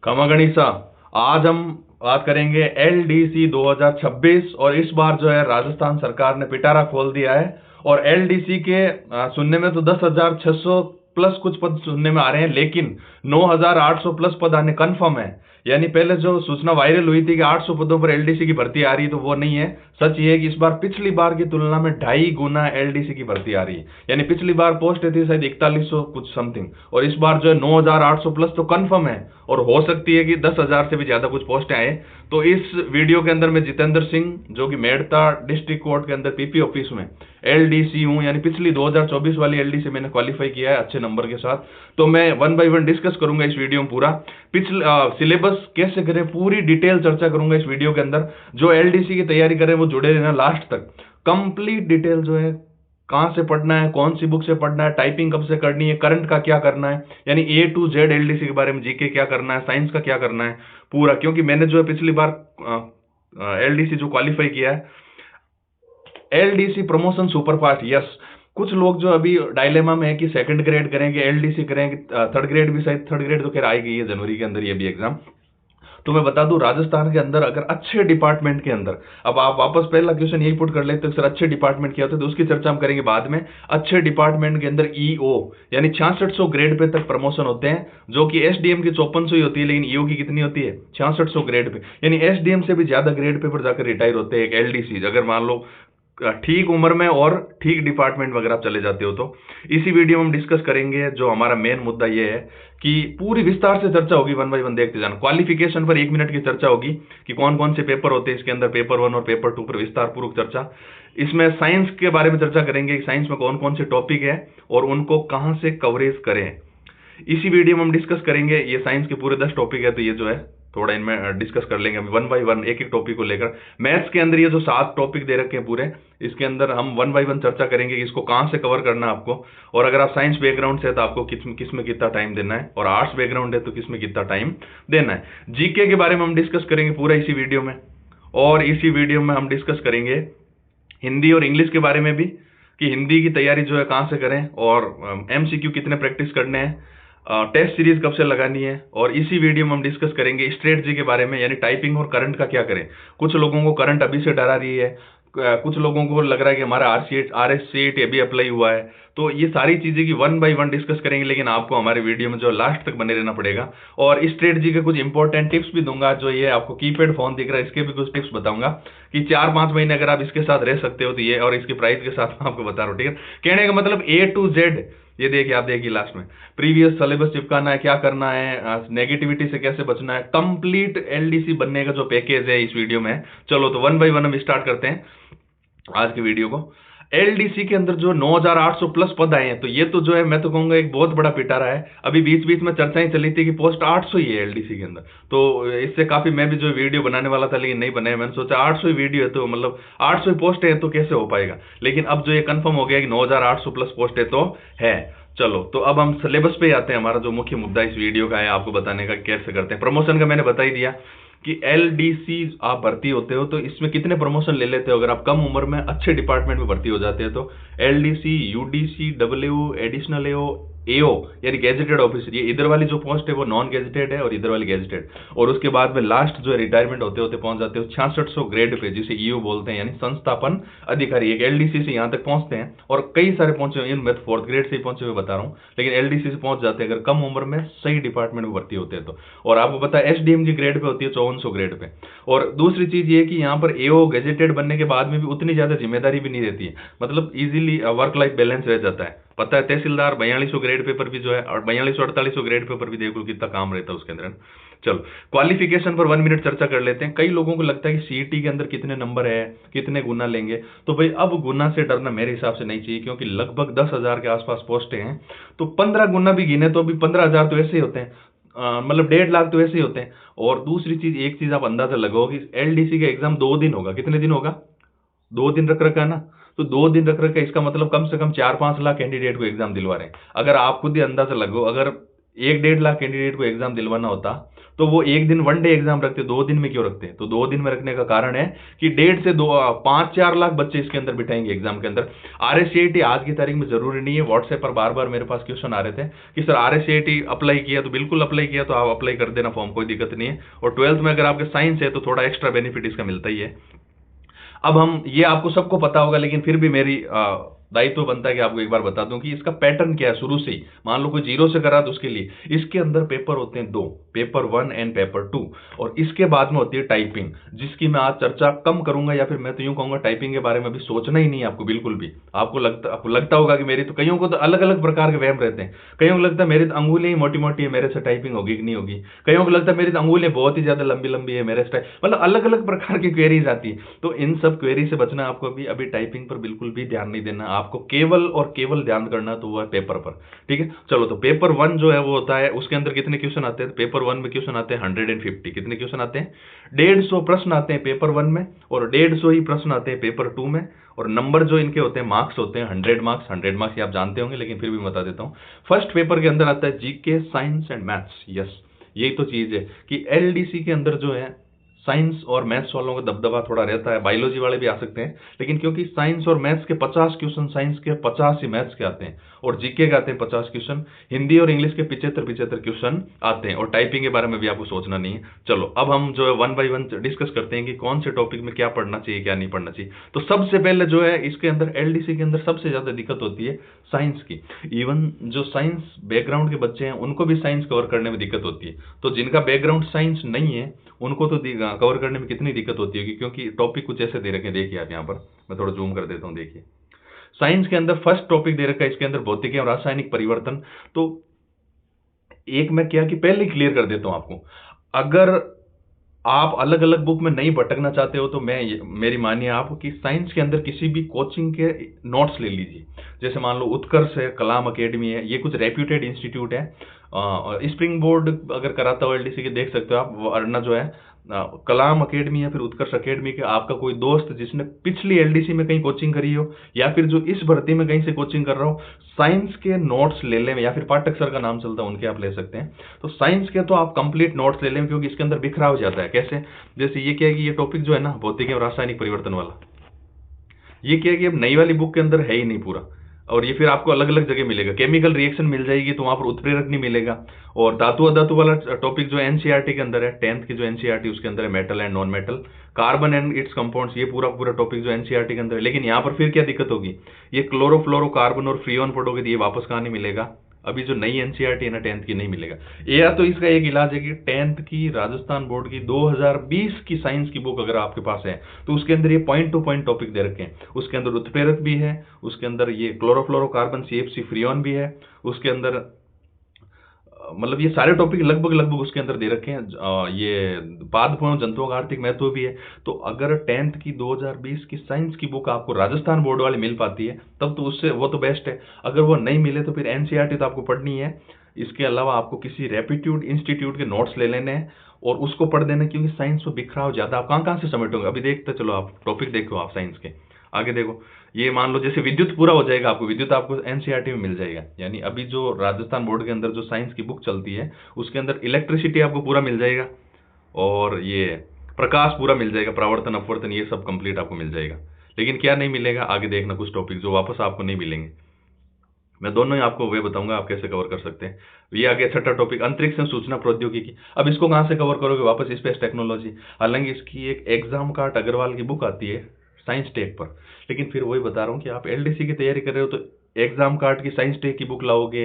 खमा गणिसा, आज हम बात करेंगे एलडीसी 2026 और इस बार जो है राजस्थान सरकार ने पिटारा खोल दिया है और एलडीसी के सुनने में तो 10,600 प्लस कुछ पद सुनने में आ रहे हैं, लेकिन 9,800 प्लस पद आने कन्फर्म है। यानी पहले जो सूचना वायरल हुई थी कि 800 पदों पर एलडीसी की भर्ती आ रही है, तो वो नहीं है। सच ये है कि इस बार पिछली बार की तुलना में 2.5 गुना एलडीसी की भर्ती आ रही है। यानी पिछली बार पोस्ट थी शायद 4100 कुछ समथिंग, और इस बार जो है 9,800 प्लस तो कंफर्म है, और हो सकती है कि 10,000 से भी ज्यादा कुछ पोस्टें आए। तो इस वीडियो के अंदर मैं जितेंद्र सिंह, जो कि मेड़ता डिस्ट्रिक्ट कोर्ट के अंदर पीपी ऑफिस में एलडीसी हूं, यानी पिछली 2024 वाली एलडीसी मैंने क्वालिफाई किया है अच्छे नंबर के साथ। तो मैं वन बाय वन डिस्कस करूंगा इस वीडियो में पूरा पिछले सिलेबस कैसे करें, पूरी डिटेल चर्चा करूंगा इस वीडियो के अंदर। जो एलडीसी की तैयारी करें वो जुड़े रहना लास्ट तक। कंप्लीट डिटेल जो है, कहां से पढ़ना है, कौन सी बुक से पढ़ना है, टाइपिंग कब से करनी है, करंट का क्या करना है, यानी ए टू जेड एलडीसी के बारे में, जीके क्या करना है, साइंस का क्या करना है पूरा। क्योंकि मैंने जो है पिछली बार एलडीसी जो क्वालिफाई किया है, एलडीसी प्रमोशन सुपरफास्ट, यस। कुछ लोग जो अभी डायलेमा में है कि सेकंड ग्रेड करेंगे, एलडीसी करेंगे, थर्ड ग्रेड भी, शायद थर्ड ग्रेड तो खैर आई गई है जनवरी के अंदर ये भी एग्जाम। तो मैं बता दूं, राजस्थान के अंदर अगर अच्छे डिपार्टमेंट के अंदर, अब आप वापस पहला क्वेश्चन यही पुट कर लेते हो सर अच्छे डिपार्टमेंट क्या होते हैं, तो उसकी चर्चा हम करेंगे बाद में। अच्छे डिपार्टमेंट के अंदर ईओ यानी 6600 ग्रेड पे तक प्रमोशन होते हैं, जो कि एसडीएम की 5400 ही होती है, लेकिन ईओ की कितनी होती है, 6600 ग्रेड पे। यानी एसडीएम से भी ज्यादा ग्रेड पे पर जाकर रिटायर होते हैं एक एलडीसी, अगर मान लो ठीक उम्र में और ठीक डिपार्टमेंट वगैरह आप चले जाते हो। तो इसी वीडियो में हम डिस्कस करेंगे। जो हमारा मेन मुद्दा ये है कि पूरी विस्तार से चर्चा होगी, वन बाय वन देखते जाना। क्वालिफिकेशन पर 1 मिनट की चर्चा होगी कि कौन कौन से पेपर होते हैं इसके अंदर, पेपर 1 और पेपर 2 पर विस्तार पूर्वक चर्चा। इसमें साइंस के बारे में चर्चा करेंगे, साइंस में कौन कौन से टॉपिक है और उनको कहां से कवरेज करें। इसी वीडियो में हम डिस्कस करेंगे। ये साइंस के पूरे 10 टॉपिक है, तो ये जो है थोड़ा इनमें डिस्कस कर लेंगे वन बाय वन, एक एक टॉपिक को लेकर। मैथ्स के अंदर ये जो 7 टॉपिक दे रखे हैं पूरे, इसके अंदर हम वन बाय वन चर्चा करेंगे कि इसको कहां से कवर करना है आपको। और अगर आप साइंस बैकग्राउंड से है तो आपको किस में कितना टाइम देना है, और आर्ट्स बैकग्राउंड है तो किस में कितना टाइम देना है। जीके के बारे में हम डिस्कस करेंगे पूरा इसी वीडियो में। और इसी वीडियो में हम डिस्कस करेंगे हिंदी और इंग्लिश के बारे में भी, कि हिंदी की तैयारी जो है कहां से करें, और एमसीक्यू कितने प्रैक्टिस करने हैं, टेस्ट सीरीज कब से लगानी है। और इसी वीडियो में हम डिस्कस करेंगे स्ट्रेटजी के बारे में, यानी टाइपिंग और करंट का क्या करें। कुछ लोगों को करंट अभी से डरा रही है, कुछ लोगों को लग रहा है कि हमारा आरएससीईटी अभी अप्लाई हुआ है। तो ये सारी चीजें की वन बाय वन डिस्कस करेंगे, लेकिन आपको हमारे वीडियो में जो लास्ट तक बने रहना पड़ेगा। और इस स्ट्रेटजी के कुछ इंपॉर्टेंट टिप्स भी दूंगा। जो ये आपको कीपैड फोन दिख रहा है, इसके भी कुछ टिप्स बताऊंगा कि 4-5 महीने अगर आप इसके साथ रह सकते हो तो ये, और इसकी प्राइस के साथ मैं आपको बता रहा हूँ, ठीक है। कहने का मतलब ए टू जेड, ये देखिए आप देखिए लास्ट में प्रीवियस सिलेबस चिपकाना है, क्या करना है, नेगेटिविटी से कैसे बचना है, कंप्लीट एलडीसी बनने का जो पैकेज है इस वीडियो में। चलो तो वन बाय वन हम स्टार्ट करते हैं आज की वीडियो को। एलडीसी के अंदर जो 9,800 प्लस पद आए हैं, तो ये तो जो है मैं तो कहूंगा एक बहुत बड़ा पिटारा है। अभी बीच बीच में चर्चाएं चली थी कि पोस्ट 800 ही है एलडीसी के अंदर, तो इससे काफी मैं भी जो वीडियो बनाने वाला था लेकिन नहीं बनाया। मैंने सोचा 800 ही वीडियो है तो मतलब 800 ही पोस्ट है तो कैसे हो पाएगा, लेकिन अब जो ये कंफर्म हो गया कि 9,800 प्लस पोस्ट है तो है। चलो तो अब हम सिलेबस पे आते हैं। हमारा जो मुख्य मुद्दा इस वीडियो का है आपको बताने का कैसे करते हैं। प्रमोशन का मैंने बता ही दिया कि एलडीसी आप भर्ती होते हो तो इसमें कितने प्रमोशन ले लेते हो। अगर आप कम उम्र में अच्छे डिपार्टमेंट में भर्ती हो जाते हैं तो एलडीसी, यूडीसी, डब्ल्यू, एडिशनल एओ, एओ यानी गेजेटेड ऑफिसर, ये इधर वाली जो पोस्ट है वो नॉन गेजेटेड है और इधर वाली गेजेटेड। और उसके बाद में लास्ट जो है रिटायरमेंट होते होते पहुंच जाते हो 6600 ग्रेड पे, जिसे ईओ बोलते हैं, यानी संस्थापन अधिकारी। एक एलडीसी से यहाँ तक पहुंचते हैं और कई सारे पहुंचे हुए, मैं 4th ग्रेड से ही पहुंचे हुए बता रहा हूँ, लेकिन एलडीसी से पहुंच जाते हैं अगर कम उम्र में सही डिपार्टमेंट में भर्ती होते हैं तो। और आपको पता है एसडीएम की ग्रेड पे होती है 5400 ग्रेड पे। और दूसरी चीज ये कि यहाँ पर एओ गेजेटेड बनने के बाद में भी उतनी ज्यादा जिम्मेदारी भी नहीं रहती है, मतलब इजीली वर्क लाइफ बैलेंस रह जाता है। पता है तहसीलदार 4200 ग्रेड पेपर भी जो है, और 4200-4800 ग्रेड पेपर भी देखो कितना काम रहता है उसके अंदर। चलो क्वालिफिकेशन पर 1 मिनट चर्चा कर लेते हैं। कई लोगों को लगता है कि सीईटी के अंदर कितने नंबर है, कितने गुना लेंगे। तो भाई अब गुना से डरना मेरे हिसाब से नहीं चाहिए, क्योंकि लगभग 10,000 के आसपास पोस्टें हैं, तो 15 गुना भी गिने तो अभी 15,000 तो ऐसे ही होते हैं, मतलब 1.5 लाख तो ऐसे ही होते हैं। और दूसरी चीज, एक चीज आप अंदाजा लगाओ कि एलडीसी का एग्जाम 2 दिन होगा। कितने दिन होगा? 2 दिन रख रखा है ना, तो 2 दिन रख रखा है, इसका मतलब कम से कम 4-5 लाख कैंडिडेट को एग्जाम दिलवा रहे हैं। अगर आप खुद ही अंदाजा लगाओ, अगर 1-1.5 लाख कैंडिडेट को एग्जाम दिलवाना होता तो वो एक दिन वन डे एग्जाम रखते, 2 दिन में क्यों रखते हैं? तो 2 दिन में रखने का कारण है कि 1.5 से 5-4 लाख बच्चे इसके अंदर बिठाएंगे एग्जाम के अंदर। RSCIT आज की तारीख में जरूरी नहीं है। व्हाट्सएप पर बार बार मेरे पास क्वेश्चन आ रहे थे कि सर RSCIT अप्लाई किया, तो बिल्कुल अप्लाई किया तो आप अप्लाई कर देना फॉर्म, कोई दिक्कत नहीं है। और 12th में अगर आपके साइंस है तो थोड़ा एक्स्ट्रा बेनिफिट इसका मिलता ही है। अब हम ये आपको सबको पता होगा, लेकिन फिर भी मेरी दायित्व बनता है कि आपको एक बार बता दूं कि इसका पैटर्न क्या है शुरू से ही। मान लो कोई 0 से करा तो उसके लिए इसके अंदर पेपर होते हैं 2, पेपर 1 एंड पेपर 2, और इसके बाद में होती है टाइपिंग, जिसकी मैं आज चर्चा कम करूंगा, या फिर मैं तो यूं कहूंगा टाइपिंग के बारे में अभी सोचना ही नहीं है आपको बिल्कुल भी। आपको लगता होगा कि मेरी तो, कईयों को तो अलग अलग प्रकार के वहम रहते हैं। कईयों को लगता है मेरी तो अंगुलियां ही मोटी मोटी है, मेरे से टाइपिंग होगी कि नहीं होगी। कईयों को लगता है मेरी तो अंगुलियां बहुत ही ज्यादा लंबी लंबी है, मेरे से मतलब अलग अलग प्रकार की क्वेरीज आती है। तो इन सब क्वेरी से बचना आपको अभी टाइपिंग पर बिल्कुल भी ध्यान नहीं देना, आपको केवल और केवल ध्यान करना तो वो है पेपर पर। ठीक है, चलो तो पेपर 1 जो है वो होता है, उसके अंदर कितने क्वेश्चन आते हैं? पेपर 1 में क्वेश्चन आते हैं 150। कितने क्वेश्चन आते हैं? 150 प्रश्न आते हैं पेपर 1 में, और 150 ही प्रश्न आते हैं पेपर 2 में। और नंबर जो इनके होते हैं, मार्क्स होते हैं 100 मार्क्स। 100 मार्क्स ये आप जानते होंगे, लेकिन फिर भी बता देता हूं। फर्स्ट पेपर के अंदर आता है GK, science and maths. Yes, यही तो चीज है कि LDC के अंदर जो है साइंस और मैथ्स वालों का दबदबा थोड़ा रहता है। बायोलॉजी वाले भी आ सकते हैं, लेकिन क्योंकि साइंस और मैथ्स के 50 क्वेश्चन साइंस के, 50 ही मैथ्स के आते हैं, और जीके के आते हैं 50 क्वेश्चन, हिंदी और इंग्लिश के 75 क्वेश्चन आते हैं, और टाइपिंग के बारे में भी आपको सोचना नहीं है। चलो अब हम जो है 1 बाय 1 डिस्कस करते हैं कि कौन से टॉपिक में क्या पढ़ना चाहिए, क्या नहीं पढ़ना चाहिए। तो सबसे पहले जो है इसके अंदर LDC के अंदर सबसे ज्यादा दिक्कत होती है साइंस की। इवन जो साइंस बैकग्राउंड के बच्चे हैं उनको भी साइंस कवर करने में दिक्कत होती है। तो जिनका बैकग्राउंड साइंस नहीं है उनको तो कवर करने में कितनी दिक्कत होती है, क्योंकि टॉपिक कुछ ऐसे दे रखे हैं। देखिए आप यहाँ पर, मैं थोड़ा जूम कर देता हूँ। देखिए साइंस के अंदर फर्स्ट टॉपिक दे रखा है इसके अंदर भौतिकी और रासायनिक परिवर्तन। तो एक मैं क्या कि पहले ही क्लियर कर देता हूं आपको, अगर आप अलग अलग बुक में नहीं भटकना चाहते हो तो मेरी मानिए आप कि साइंस के अंदर किसी भी कोचिंग के नोट्स ले लीजिए। जैसे मान लो उत्कर्ष है, कलाम अकेडमी है, ये कुछ रेप्यूटेड इंस्टीट्यूट है। स्प्रिंग बोर्ड अगर कराता हो LDC के, देख सकते हो आप, वरना जो है कलाम अकेडमी या फिर उत्कर्ष अकेडमी के आपका कोई दोस्त जिसने पिछली LDC में कहीं कोचिंग करी हो, या फिर जो इस भर्ती में कहीं से कोचिंग कर रहा हो, साइंस के नोट्स ले लें, या फिर पाठक सर का नाम चलता है उनके आप ले सकते हैं। तो साइंस के तो आप कंप्लीट नोट्स ले लें, क्योंकि इसके अंदर बिखरा हो जाता है। कैसे? जैसे ये क्या है कि ये टॉपिक जो है ना भौतिकी और रासायनिक परिवर्तन वाला, ये क्या है कि अब नई वाली बुक के अंदर है ही नहीं पूरा, और ये फिर आपको अलग अलग जगह मिलेगा। केमिकल रिएक्शन मिल जाएगी तो वहां पर उत्प्रेरक नहीं मिलेगा। और धातु अधातु वाला टॉपिक जो NCERT के अंदर है, 10th की जो NCERT उसके अंदर है metal and non metal, carbon and it's compounds, ये पूरा पूरा टॉपिक जो NCERT के अंदर है। लेकिन यहाँ पर फिर क्या दिक्कत होगी, ये क्लोरोफ्लोरोकार्बन और फ्रीऑन पढ़ोगे तो ये वापस कहाँ नहीं मिलेगा, अभी जो नई NCERT है ना 10th की नहीं मिलेगा। या तो इसका एक इलाज है कि 10th की राजस्थान बोर्ड की 2020 की साइंस की बुक अगर आपके पास है तो उसके अंदर ये पॉइंट टू पॉइंट टॉपिक दे रखे हैं। उसके अंदर उत्प्रेरक भी है, उसके अंदर ये क्लोरोफ्लोरोकार्बन CFC फ्रीऑन भी है, उसके अंदर मतलब ये सारे टॉपिक लगभग लगभग उसके अंदर दे रखे हैं। ये पादपों जंतुओं का आर्थिक महत्व भी है। तो अगर 10th की 2020 की साइंस की बुक आपको राजस्थान बोर्ड वाली मिल पाती है तब तो उससे वो तो बेस्ट है। अगर वो नहीं मिले तो फिर NCERT तो आपको पढ़नी है। इसके अलावा आपको किसी रेप्यूटेड इंस्टीट्यूट के नोट्स ले लेने हैं और उसको पढ़ देना, क्योंकि साइंस में बिखराव ज्यादा, आप कहाँ कहाँ से समेटोगे। अभी देखते चलो, आप टॉपिक देखो, आप साइंस के आगे देखो। ये मान लो जैसे विद्युत पूरा हो जाएगा, आपको विद्युत आपको NCERT में मिल जाएगा। यानी अभी जो राजस्थान बोर्ड के अंदर जो साइंस की बुक चलती है उसके अंदर इलेक्ट्रिसिटी आपको पूरा मिल जाएगा, और ये प्रकाश पूरा मिल जाएगा, परावर्तन अपवर्तन ये सब कंप्लीट आपको मिल जाएगा। लेकिन क्या नहीं मिलेगा, आगे देखना कुछ टॉपिक जो वापस आपको नहीं मिलेंगे। मैं दोनों ही आपको वे बताऊंगा आप कैसे कवर कर सकते हैं। ये आगे छठा टॉपिक अंतरिक्ष में सूचना प्रौद्योगिकी। अब इसको कहां से कवर करोगे, वापस स्पेस टेक्नोलॉजी। हालांकि इसकी एक एग्जाम कार्ड अग्रवाल की बुक आती है साइंस टेक पर, लेकिन फिर वही बता रहा हूँ कि आप LDC की तैयारी कर रहे हो तो एग्जाम कार्ड की साइंस टेक की बुक लाओगे,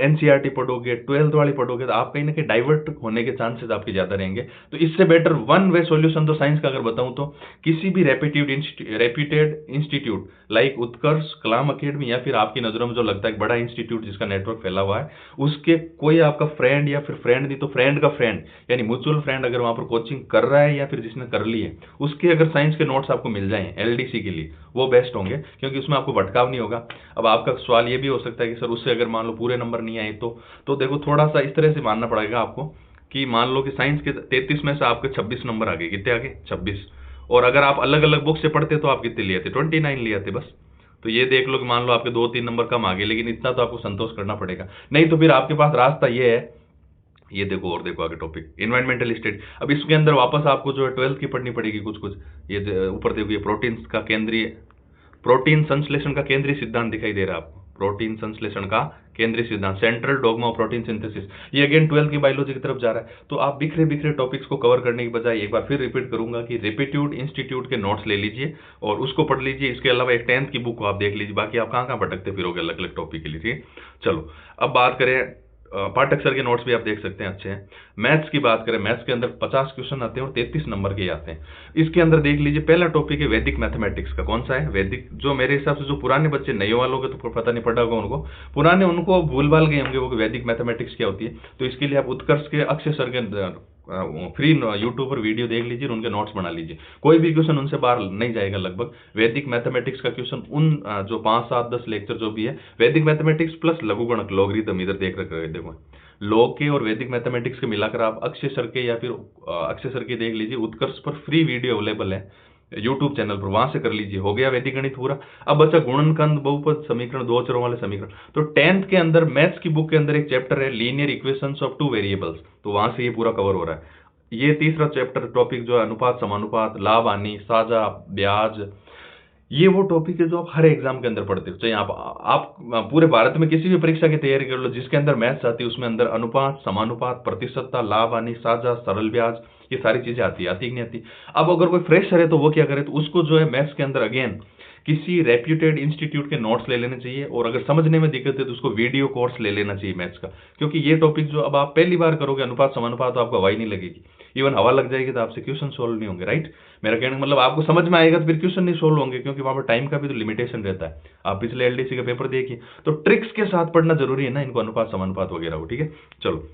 NCERT पढ़ोगे, 12th वाली पढ़ोगे, तो आप कहीं ना कहीं डाइवर्ट होने के चांसेस आपके ज्यादा रहेंगे। तो इससे बेटर वन वे सॉल्यूशन तो साइंस का अगर बताऊं तो किसी भी रेप्यूटेड इंस्टीट्यूट लाइक उत्कर्ष, कलाम अकेडमी, या फिर आपकी नजरों में जो लगता है बड़ा इंस्टीट्यूट जिसका नेटवर्क फैला हुआ है, उसके कोई आपका फ्रेंड या फिर फ्रेंड नहीं तो फ्रेंड का फ्रेंड, यानी म्यूचुअल फ्रेंड अगर वहां पर कोचिंग कर रहा है या फिर जिसने कर ली है, उसके अगर साइंस के नोट्स आपको मिल जाएं LDC के लिए, वो बेस्ट होंगे, क्योंकि उसमें आपको भटकाव नहीं होगा। अब आपका सवाल ये भी हो सकता है कि सर उससे अगर मान लो पूरे नंबर नहीं आए तो देखो थोड़ा सा इस तरह से मानना पड़ेगा आपको कि मान लो कि साइंस के 33 में से आपके 26 नंबर आ गए। कितने आ गए? 26। और अगर आप अलग अलग बुक से पढ़ते तो आप कितने लिए थे? 29 लिए थे बस। तो ये देख लो कि मान लो आपके 2-3 नंबर कम आ गए, लेकिन इतना तो आपको संतोष करना पड़ेगा। नहीं तो फिर आपके पास रास्ता ये है ये देखो और देखो आगे टॉपिक इन्वायरमेंटल स्टेट। अब इसके अंदर वापस आपको जो है 12th की पढ़नी पड़ेगी कुछ कुछ। ये ऊपर देखो, ये प्रोटीन संश्लेषण का केंद्रीय सिद्धांत दिखाई दे रहा है आपको। प्रोटीन संश्लेषण का केंद्रीय सिद्धांत, central dogma of protein synthesis, ये अगेन 12th की बायोलॉजी की तरफ जा रहा है। तो आप बिखरे बिखरे टॉपिक्स को कवर करने की बजाय एक बार फिर रिपीट करूंगा कि रेपिट्यूड इंस्टीट्यूट के नोट्स ले लीजिए और उसको पढ़ लीजिए। इसके अलावा एक 10th की बुक को आप देख लीजिए, बाकी आप कहाँ कहाँ भटकते फिरोगे अलग अलग टॉपिक के लिए, ठीक है। चलो अब बात करें, पाठक सर के नोट्स भी आप देख सकते हैं, अच्छे हैं। मैथ्स की बात करें, मैथ्स के अंदर 50 क्वेश्चन आते हैं और 33 नंबर के आते हैं। इसके अंदर देख लीजिए, पहला टॉपिक है वैदिक मैथमेटिक्स का। कौन सा है? वैदिक। जो मेरे हिसाब से जो पुराने बच्चे, नए वालों के तो पता नहीं पड़ा होगा उनको, पुराने उनको भूल भाल गए होंगे वो वैदिक मैथमेटिक्स क्या होती है। तो इसके लिए आप उत्कर्ष के अक्षय सर के फ्री यूट्यूब पर वीडियो देख लीजिए, उनके नोट्स बना लीजिए। कोई भी क्वेश्चन उनसे बाहर नहीं जाएगा लगभग। वैदिक मैथमेटिक्स का क्वेश्चन उन जो 5, 7, 10 लेक्चर जो भी है, वैदिक मैथमेटिक्स प्लस लघुगणक लॉगरिथम, इधर देख रखे देखो, लॉग के और वैदिक मैथमेटिक्स के मिलाकर आप अक्षय सर के या फिर अक्षय सर के देख लीजिए। उत्कर्ष पर फ्री वीडियो अवेलेबल है यूट्यूब चैनल पर, वहां से कर लीजिए। हो गया वैदिक गणित पूरा। अब बचा गुणनखंड, बहुपद समीकरण, दो अक्षरों वाले समीकरण। तो 10th के अंदर मैथ्स की बुक के अंदर एक चैप्टर है लीनियर इक्वेशंस ऑफ 2 वेरिएबल्स, तो वहां से ये पूरा कवर हो रहा है। ये तीसरा चैप्टर टॉपिक जो है अनुपात समानुपात, लाभ हानि, साझा, ब्याज, ये वो टॉपिक है जो आप हर एग्जाम के अंदर पढ़ते हो। चाहे आप पूरे भारत में किसी भी परीक्षा की तैयारी कर लो, जिसके अंदर मैथ्स आती है उसमें अंदर अनुपात, समानुपात, प्रतिशतता, लाभ हानि, साझा, सरल ब्याज, ये सारी चीजें आती है कि नहीं आती। अब अगर कोई फ्रेशर है तो वो क्या करे, तो उसको जो है मैथ्स के अंदर अगेन किसी रेप्यूटेड इंस्टीट्यूट के नोट्स ले लेने चाहिए, और अगर समझने में दिक्कत है तो उसको वीडियो कोर्स ले लेना चाहिए मैथ्स का। क्योंकि ये टॉपिक जो अब आप पहली बार करोगे, अनुपात समानुपात, तो आपको हवा ही नहीं लगेगी। इवन हवा लग जाएगी तो आपसे क्वेश्चन सोल्व नहीं होंगे, राइट। मेरा कहने का मतलब आपको समझ में आएगा तो फिर क्वेश्चन नहीं सोल्व होंगे, क्योंकि वहां पर टाइम का भी तो लिमिटेशन रहता है। आप पिछले एलडीसी का पेपर देखिए, तो ट्रिक्स के साथ पढ़ना जरूरी है ना इनको, अनुपात समानुपात वगैरह को, ठीक है। चलो,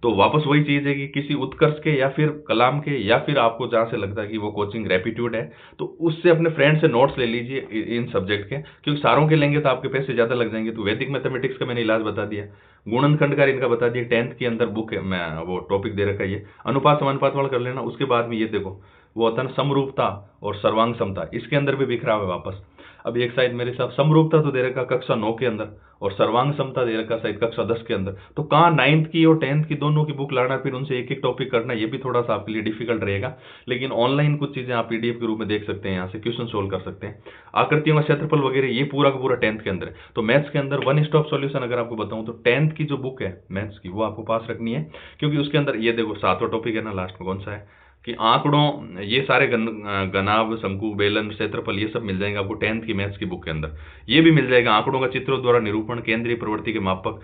तो वापस वही चीज है कि किसी उत्कर्ष के या फिर कलाम के, या फिर आपको जहां से लगता है कि वो कोचिंग रेपिट्यूड है, तो उससे अपने फ्रेंड से नोट्स ले लीजिए इन सब्जेक्ट के, क्योंकि सारों के लेंगे तो आपके पैसे ज्यादा लग जाएंगे। तो वैदिक मैथमेटिक्स का मैंने इलाज बता दिया, गुणनखंड का इनका बता दिया, 10th के अंदर बुक है, मैं वो टॉपिक दे रखा है ये, अनुपात समानुपात वाला कर लेना। उसके बाद में ये देखो, वो होता है समरूपता और सर्वांग समता, इसके अंदर भी बिखराव है वापस। अब एक साइड मेरे साथ समरूपता तो दे रखा कक्षा 9 के अंदर, और सर्वांग समता दे रखा शायद कक्षा 10 के अंदर। तो कहाँ 9th की और 10th की दोनों की बुक लाना, फिर उनसे एक एक टॉपिक करना, ये भी थोड़ा सा आपके लिए डिफिकल्ट रहेगा। लेकिन ऑनलाइन कुछ चीजें आप पीडीएफ के रूप में देख सकते हैं, यहाँ से क्वेश्चन सोल्व कर सकते हैं। आकृतियों का क्षेत्रफल वगैरह ये पूरा का पूरा 10th के अंदर है। तो मैथ्स के अंदर वन स्टॉप सॉल्यूशन अगर आपको बताऊं तो 10th की जो बुक है मैथ्स की, वो आपको पास रखनी है। क्योंकि उसके अंदर ये देखो 7वां टॉपिक है ना लास्ट में, कौन सा है कि आंकड़ों, ये सारे घनाभ, शंकु, बेलन, क्षेत्रफल, ये सब मिल जाएंगे आपको 10th की मैथ्स की बुक के अंदर। ये भी मिल जाएगा आंकड़ों का चित्रों द्वारा निरूपण, केंद्रीय प्रवृत्ति के मापक।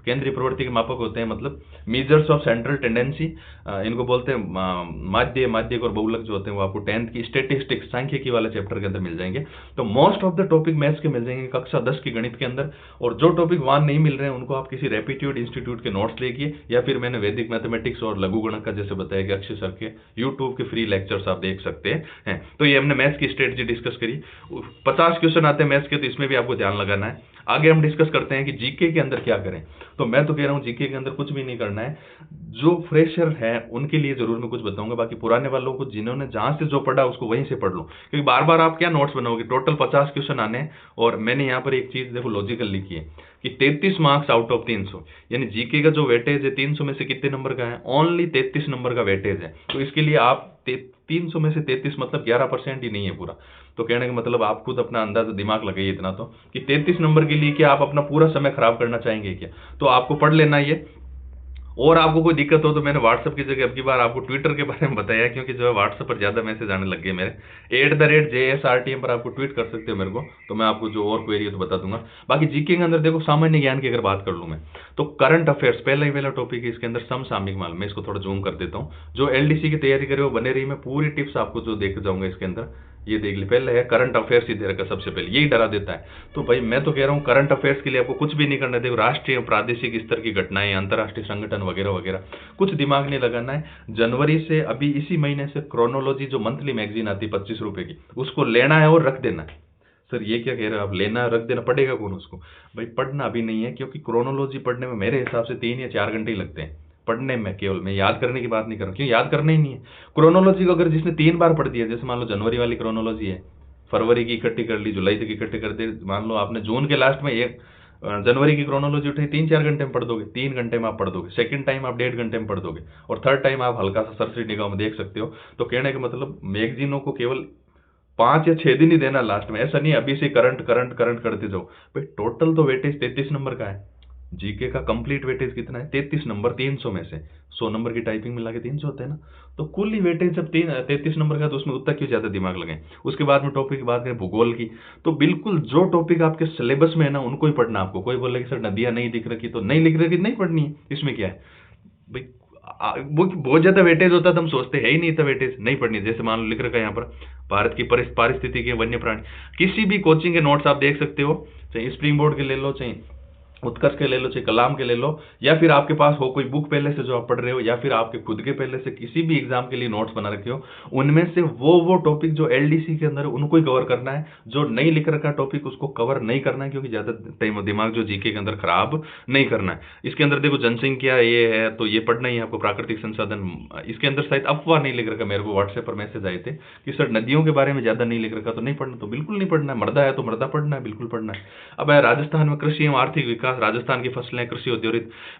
केंद्रीय प्रवृत्ति के मापक होते हैं मतलब मेजर्स ऑफ सेंट्रल टेंडेंसी, इनको बोलते हैं माध्य, माध्यक और बहुलक जो होते हैं, वो आपको 10th की स्टेटिस्टिक्स, सांख्यिकी वाले चैप्टर के अंदर मिल जाएंगे। तो most of the topic maths के मिल जाएंगे कक्षा 10 की गणित के अंदर। और जो टॉपिक वहां नहीं मिल रहे हैं उनको आप किसी रेपिट्यूड इंस्टीट्यूट के नोट्स लेके, या फिर मैंने वैदिक मैथमेटिक्स और लघु गणक का जैसे बताया कि अक्षय सर के यूट्यूब के फ्री लेक्चर्स आप देख सकते हैं। तो ये हमने मैथ्स की स्ट्रेटजी डिस्कस करी। 50 क्वेश्चन आते हैं मैथ्स के, तो इसमें भी आपको ध्यान लगाना है। आगे हम डिस्कस करते हैं कि जीके के अंदर क्या करें। तो मैं तो कह रहा हूं जीके के अंदर कुछ भी नहीं करना है। जो फ्रेशर है उनके लिए जरूर मैं कुछ बताऊंगा, बाकी पुराने वालों को जिन्होंने जहां से जो पढ़ा उसको वहीं से पढ़ लो, क्योंकि बार बार आप क्या नोट्स बनाओगे। टोटल 50 क्वेश्चन आने हैं, और मैंने यहाँ पर एक चीज देखो लॉजिकल लिखी है कि 33 मार्क्स आउट ऑफ 300, यानी जीके का जो वेटेज है 300 में से कितने नंबर का है, ओनली 33 नंबर का वेटेज है। तो इसके लिए आप 300 में से 33 मतलब 11% ही नहीं है पूरा। तो कहने का मतलब आप खुद अपना अंदाजा दिमाग लगाइए इतना तो, कि 33 नंबर के लिए क्या आप अपना पूरा समय खराब करना चाहेंगे क्या। तो आपको पढ़ लेना ये। और आपको कोई दिक्कत हो तो मैंने व्हाट्सएप की जगह अब की बार आपको ट्विटर के बारे में बताया, क्योंकि जो है व्हाट्सएप पर ज्यादा मैसेज आने लग गए मेरे। @JSRTM पर आपको ट्वीट कर सकते हो मेरे को, तो मैं आपको जो और क्वेरी है तो बता दूंगा। बाकी जीके के अंदर देखो सामान्य ज्ञान की अगर बात कर लूं मैं, तो करंट अफेयर्स पहला टॉपिक है। इसके अंदर समसामयिक मालूम, मैं इसको थोड़ा जूम कर देता हूँ। जो एलडीसी की तैयारी करे वो बने रही, मैं पूरी टिप्स आपको जो देख जाऊंगा इसके अंदर। ये देख ली, पहले है करंट अफेयर्स ही दे रखा सबसे पहले, यही डरा देता है। तो भाई मैं तो कह रहा हूँ करंट अफेयर्स के लिए आपको कुछ भी नहीं करना। देखो राष्ट्रीय प्रादेशिक स्तर की घटनाएं, अंतर्राष्ट्रीय संगठन वगैरह वगैरह, कुछ दिमाग नहीं लगाना है। जनवरी से अभी इसी महीने से क्रोनोलॉजी जो मंथली मैगजीन आती है 25 रुपए की, उसको लेना है और रख देना है। सर ये क्या कह रहे हो आप, लेना रख देना, पड़ेगा कौन उसको। भाई पढ़ना अभी नहीं है, क्योंकि क्रोनोलॉजी पढ़ने में मेरे हिसाब से 3 या 4 घंटे ही लगते हैं पढ़ने में। केवल मैं याद करने की बात नहीं कर रहा हूँ, क्यों याद करना ही नहीं है। क्रोनोलॉजी को अगर जिसने 3 बार पढ़ दिया, जैसे मान लो जनवरी वाली क्रोनोलॉजी है, फरवरी की इकट्ठी कर ली, जुलाई तक इकट्ठी कर दी, मान लो आपने जून के लास्ट में एक जनवरी की क्रोनोलॉजी उठाई 3-4 घंटे में पढ़ दोगे, 3 घंटे में आप पढ़ दोगे, सेकंड टाइम आप 1.5 घंटे में पढ़ दोगे, और थर्ड टाइम आप हल्का सा सरसरी निगाह में देख सकते हो। तो कहने का मतलब मैगजीनों को केवल 5 या 6 दिन ही देना लास्ट में, ऐसा नहीं अभी से करंट करंट करंट करते जाओ भाई। टोटल तो वेटेज 33 नंबर का है, जीके का कंप्लीट वेटेज कितना है 33 नंबर, 300 में से 100 नंबर की टाइपिंग मिला के 300 होते हैं ना, तो कुल ही वेटेज जब 33 नंबर का, तो उसमें उतना क्यों ज्यादा दिमाग लगाएं। उसके बाद में टॉपिक की बात करें भूगोल की, तो बिल्कुल जो टॉपिक आपके सिलेबस में है ना उनको ही पढ़ना आपको। कोई बोले कि सर नदियां नहीं दिख रही, तो नहीं लिख रही नहीं पढ़नी है, इसमें क्या है भाई। वो बहुत ज्यादा वेटेज होता है तो हम सोचते है ही नहीं था वेटेज नहीं पढ़नी है। जैसे मान लो लिख रखा है यहाँ पर भारत की पारिस्थितिकी के वन्य प्राणी, किसी भी कोचिंग के नोट्स आप देख सकते हो, चाहे स्प्रिंग बोर्ड के ले लो, चाहे उत्कर्ष के ले लो, चाहे कलाम के ले लो, या फिर आपके पास हो कोई बुक पहले से जो आप पढ़ रहे हो, या फिर आपके खुद के पहले से किसी भी एग्जाम के लिए नोट्स बना रखे हो, उनमें से वो टॉपिक जो एलडीसी के अंदर है उनको ही कवर करना है। जो नहीं लिख रखा टॉपिक उसको कवर नहीं करना है, क्योंकि ज्यादा टाइम दिमाग जो जीके के अंदर खराब नहीं करना है। इसके अंदर देखो जनसंख्या ये है तो ये पढ़ना ही है आपको, प्राकृतिक संसाधन। इसके अंदर शायद अफवाह नहीं लिख रखा, मेरे को व्हाट्सएप पर मैसेज आए थे कि सर नदियों के बारे में ज्यादा नहीं लिख रखा तो नहीं पढ़ना, तो बिल्कुल नहीं पढ़ना है। मर्दा है तो मर्दा पढ़ना है, बिल्कुल पढ़ना है। अब है राजस्थान में कृषि एवं आर्थिक विकास, राजस्थान की फसलें, कृषि उद्योग,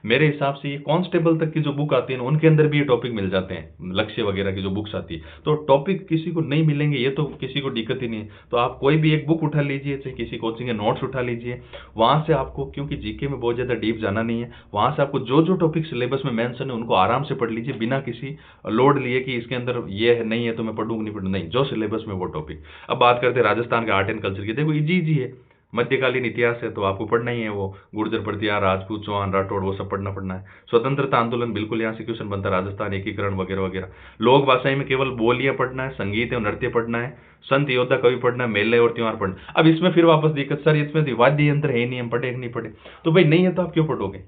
मेरे हिसाब से ये कांस्टेबल तक की जो बुक आती है ना उनके अंदर भी ये टॉपिक मिल जाते हैं, लक्ष्य वगैरह की जो बुक्स आती है। तो टॉपिक किसी को नहीं मिलेंगे ये तो किसी को दिक्कत ही नहीं है। तो आप कोई भी एक बुक उठा लीजिए, चाहे किसी कोचिंग के नोट्स उठा लीजिए, वहां से आपको, क्योंकि जीके में बहुत ज्यादा डीप जाना नहीं है, वहां से आपको जो जो टॉपिक सिलेबस में मेंशन है उनको आराम से पढ़ लीजिए, बिना किसी लोड लिए कि इसके अंदर ये है नहीं है तो मैं पढ़ूंगा नहीं पढ़ूंगा, नहीं, जो सिलेबस में वो टॉपिक। अब बात करते हैं राजस्थान के आर्ट एंड कल्चर की, देखो इजी इजी है, मध्यकालीन इतिहास है तो आपको पढ़ना ही है, वो गुर्जर प्रतिहार, राजपूत, चौहान, राठौड़, वो सब पढ़ना है। स्वतंत्रता आंदोलन बिल्कुल यहाँ से क्वेश्चन बनता है, राजस्थान एकीकरण वगैरह वगैरह। लोक भाषाएं में केवल बोलियां पढ़ना है, संगीत एवं नृत्य पढ़ना है, संत योद्धा कवि पढ़ना है, मेले और त्योहार पढ़ना। अब इसमें फिर वापस दिक्कत, सर इसमें वाद्य यंत्र है नहीं, हम पढ़े नहीं पढ़े, तो भाई नहीं है तो आप क्यों पढ़ोगे।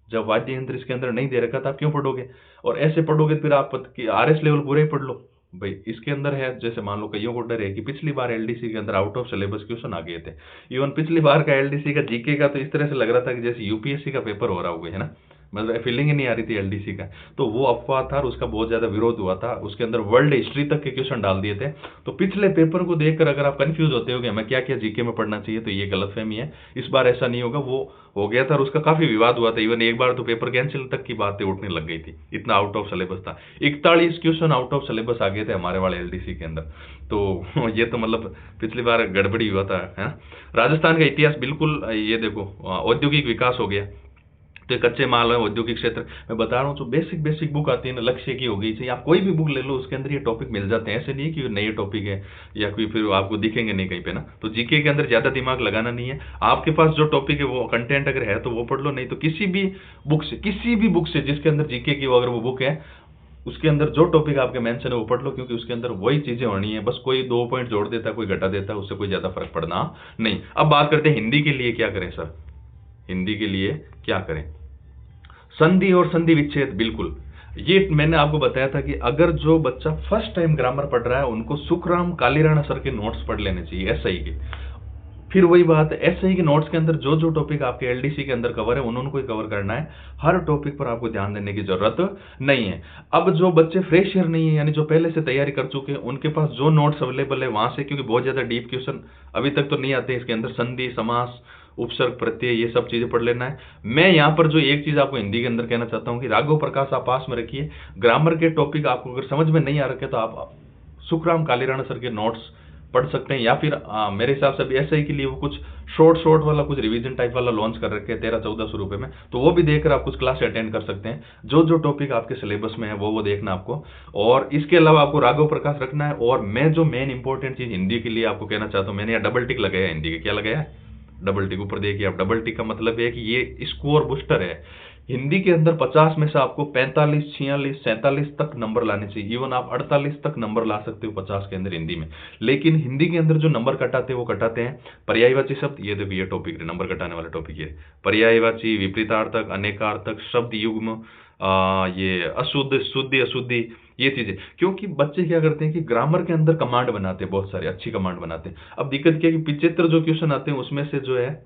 जब वाद्य यंत्र इसके अंदर नहीं दे रखा था आप क्यों पढ़ोगे, और ऐसे पढ़ोगे फिर आप आरएस लेवल पूरे ही पढ़ लो भाई। इसके अंदर है, जैसे मान लो कईयों को डर है कि पिछली बार एलडीसी के अंदर आउट ऑफ सिलेबस क्वेश्चन आ गए थे। इवन पिछली बार का एलडीसी का जीके का तो इस तरह से लग रहा था कि जैसे यूपीएससी का पेपर हो रहा होगा, है ना, मतलब फीलिंग ही नहीं आ रही थी एलडीसी का। तो वो अफवाह था और उसका बहुत ज्यादा विरोध हुआ था, उसके अंदर वर्ल्ड हिस्ट्री तक के क्वेश्चन डाल दिए थे। तो पिछले पेपर को देखकर अगर आप कंफ्यूज होते हो कि हमें क्या क्या जीके में पढ़ना चाहिए, तो ये गलतफहमी है। इस बार ऐसा नहीं होगा, वो हो गया था और उसका काफी विवाद हुआ था। इवन एक बार तो पेपर कैंसिल तक की बातें उठने लग गई थी, इतना आउट ऑफ सिलेबस था। 41 क्वेश्चन आउट ऑफ सिलेबस आ गए थे हमारे वाले एलडीसी के अंदर। तो ये तो मतलब पिछली बार गड़बड़ी हुआ था, है ना। राजस्थान का इतिहास बिल्कुल, ये देखो औद्योगिक विकास हो गया, तो कच्चे माल है, औद्योगिक क्षेत्र, मैं बता रहा हूँ जो बेसिक बेसिक बुक आती है ना, लक्ष्य की हो गई, चाहिए आप कोई भी बुक ले लो उसके अंदर ये टॉपिक मिल जाते हैं। ऐसे नहीं कि नए टॉपिक है या कोई फिर आपको दिखेंगे नहीं कहीं पे ना। तो जीके के अंदर ज्यादा दिमाग लगाना नहीं है, आपके पास जो टॉपिक है वो कंटेंट अगर है तो वो पढ़ लो, नहीं तो किसी भी बुक से जिसके अंदर जीके की अगर वो बुक है उसके अंदर जो टॉपिक आपके मेंशन है वो पढ़ लो, क्योंकि उसके अंदर वही चीजें होनी है। बस कोई 2 पॉइंट जोड़ देता है, कोई घटा देता है, उससे कोई ज्यादा फर्क पड़ना नहीं। अब बात करते हैं हिंदी के लिए क्या करें सर, हिंदी के लिए क्या करें। संधि और संधि विच्छेद, बिल्कुल ये मैंने आपको बताया था कि अगर जो बच्चा फर्स्ट टाइम ग्रामर पढ़ रहा है उनको सुखराम कालीराणा सर के नोट्स पढ़ लेने चाहिए एसआई के। फिर वही बात है, एसआई के नोट्स के अंदर जो जो टॉपिक आपके एलडीसी के अंदर कवर है उनको ही कवर करना है, हर टॉपिक पर आपको ध्यान देने की जरूरत नहीं है। अब जो बच्चे फ्रेशर नहीं है, यानी जो पहले से तैयारी कर चुके हैं, उनके पास जो नोट्स अवेलेबल है वहां से, क्योंकि बहुत ज्यादा डीप क्वेश्चन अभी तक तो नहीं आते इसके अंदर, संधि, समास, उपसर्ग, प्रत्यय, ये सब चीजें पढ़ लेना है। मैं यहाँ पर जो एक चीज आपको हिंदी के अंदर कहना चाहता हूँ कि राघव प्रकाश आप पास में रखिए, ग्रामर के टॉपिक आपको अगर समझ में नहीं आ रखे तो आप सुखराम कालीराणा सर के नोट्स पढ़ सकते हैं, या फिर मेरे हिसाब से अभी ऐसे ही के लिए वो कुछ शॉर्ट वाला कुछ रिवीजन टाइप वाला लॉन्च कर रखे हैं 1300-1400 रुपए में, तो वो भी देखकर आप कुछ क्लास अटेंड कर सकते हैं। जो जो टॉपिक आपके सिलेबस में है वो देखना आपको, और इसके अलावा आपको राघव प्रकाश रखना है। और मैं जो मेन इंपॉर्टेंट चीज हिंदी के लिए आपको कहना चाहता हूँ, मैंने यहाँ डबल टिक लगाया हिंदी के, क्या लगाया है, डबल टिक ऊपर देखिए आप। डबल टिक का मतलब है कि ये स्कोर बूस्टर है। हिंदी के अंदर 50 में से आपको 45, 46, 47 तक नंबर लाने चाहिए। इवन आप 48 तक नंबर ला सकते हो 50 के अंदर हिंदी में। लेकिन हिंदी के अंदर जो नंबर कटाते हैं वो कटाते हैं पर्यायवाची शब्द, ये देखो ये टॉपिक नंबर कटाने वाला टॉपिक है, पर्यायवाची, विपरीतार्थक, अनेकार्थक, शब्द युग्म, ये अशुद्ध, शुद्ध, अशुद्धि, ये चीजें। क्योंकि बच्चे क्या करते हैं कि ग्रामर के अंदर कमांड बनाते हैं, बहुत सारी अच्छी कमांड बनाते हैं। अब दिक्कत क्या है कि 75 जो क्वेश्चन आते हैं उसमें से जो है